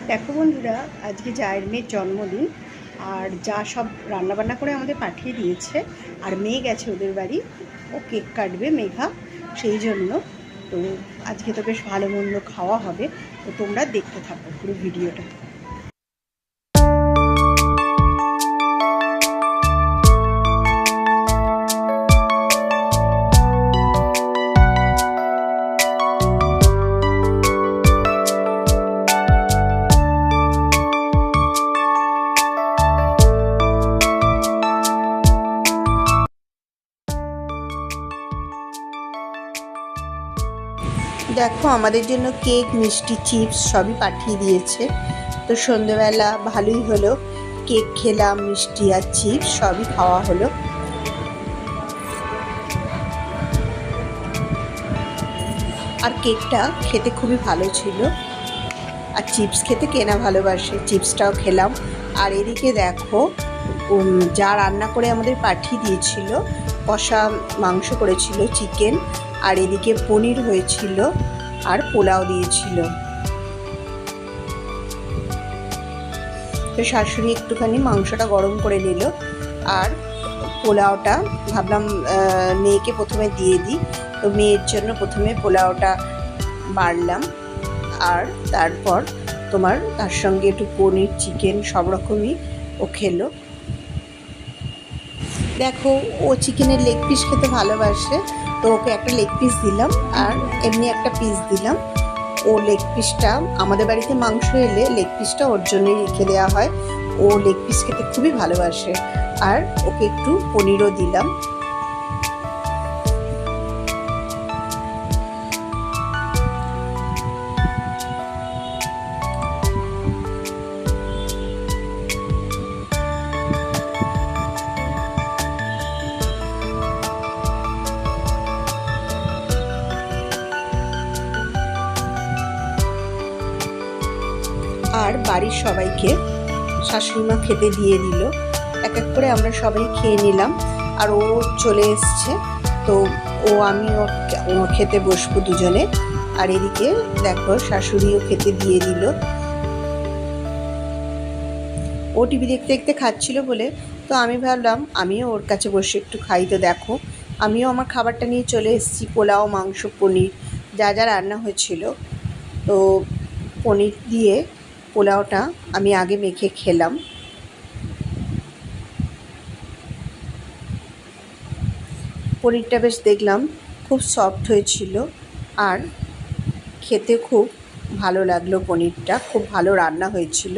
দেখো বন্ধুরা, আজকে জায়ের মেয়ের জন্মদিন। আর যা সব রান্নাবান্না করে আমাদের পাঠিয়ে দিয়েছে। আর মেয়ে গেছে ওদের বাড়ি, ও কেক কাটবে মেঘা, সেই জন্য। তো আজকে তো বেশ ভালো মন্দ খাওয়া হবে, তো তোমরা দেখতে থাকো পুরো ভিডিওটা। দেখো আমাদের জন্য কেক, মিষ্টি, চিপস সবই পাঠিয়ে দিয়েছে। তো সন্ধেবেলা ভালোই হলো, কেক খেলাম, মিষ্টি আর চিপস সবই খাওয়া হলো। আর কেকটা খেতে খুবই ভালো ছিল। আর চিপস খেতে কেনা ভালোবাসে, চিপসটাও খেলাম। আর এদিকে দেখো যা রান্না করে আমাদের পাঠিয়ে দিয়েছিল, কষা মাংস করেছিল, চিকেন, আর এদিকে পনির হয়েছিল, আর পোলাও দিয়েছিল। তো শাশুড়ি একটুখানি মাংসটা গরম করে নিল, আর পোলাওটা ভাবলাম মেয়েকে প্রথমে দিয়ে দিই। তো মেয়ের জন্য প্রথমে পোলাওটা বাড়লাম, আর তারপর তোমার তার সঙ্গে একটু পনির, চিকেন সব রকমই ও খেলো। দেখো ও চিকেনের লেগ পিস খেতে ভালোবাসে, তো ওকে একটা লেগ পিস দিলাম, আর এমনি একটা পিস দিলাম। ও লেগ পিসটা, আমাদের বাড়িতে মাংস এলে লেগ পিসটা ওর জন্যই রেখে দেওয়া হয়। ও লেগ পিস খেতে খুবই ভালোবাসে। আর ওকে একটু পনিরও দিলাম। আর বাড়ির সবাইকে শাশুড়ি মা খেতে দিয়ে দিল। এক এক করে আমরা সবাই খেয়ে নিলাম। আর ও চলে এসছে, তো আমি ও খেতে বসবো দুজনে। আর এদিকে দেখো শাশুড়িও খেতে দিয়ে দিল। ও টিভি দেখতে দেখতে খাচ্ছিল বলে, তো আমি ভাবলাম আমিও ওর কাছে বসে একটু খাই। তো দেখো আমিও আমার খাবারটা নিয়ে চলে এসেছি, পোলাও, মাংস, পনির যা যা রান্না হয়েছিল। তো পনির দিয়ে পোলাওটা আমি আগে মেখে খেলাম। পনিরটা বেশ দেখলাম খুব সফট হয়েছিল, আর খেতে খুব ভালো লাগলো। পনিরটা খুব ভালো রান্না হয়েছিল।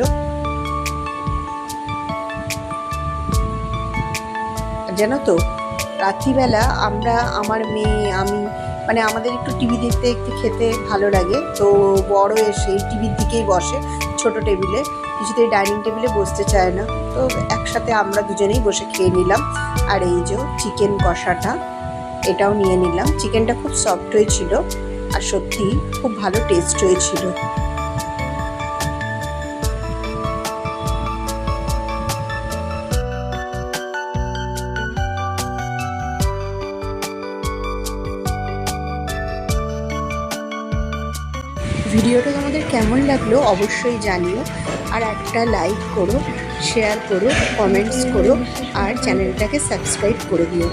জানো তো, রাত্রিবেলা আমার মেয়ে, আমি, মানে আমাদের একটু টিভি দেখতে দেখতে খেতে ভালো লাগে। তো বড় এসে টিভির দিকেই বসে, ছোট টেবিলে, কিছুতেই ডাইনিং টেবিলে বসতে চায় না। তো একসাথে আমরা দুজনেই বসে খেয়ে নিলাম। আর এই যে চিকেন কষাটা, এটাও নিয়ে নিলাম। চিকেনটা খুব সফট হয়েছিল, আর সত্যি খুব ভালো টেস্ট হয়েছিল। ভিডিওটা তোমাদের কেমন লাগলো অবশ্যই জানিও। আর একটা লাইক করো, শেয়ার করো, কমেন্টস করো, আর চ্যানেলটাকে সাবস্ক্রাইব করে দিও।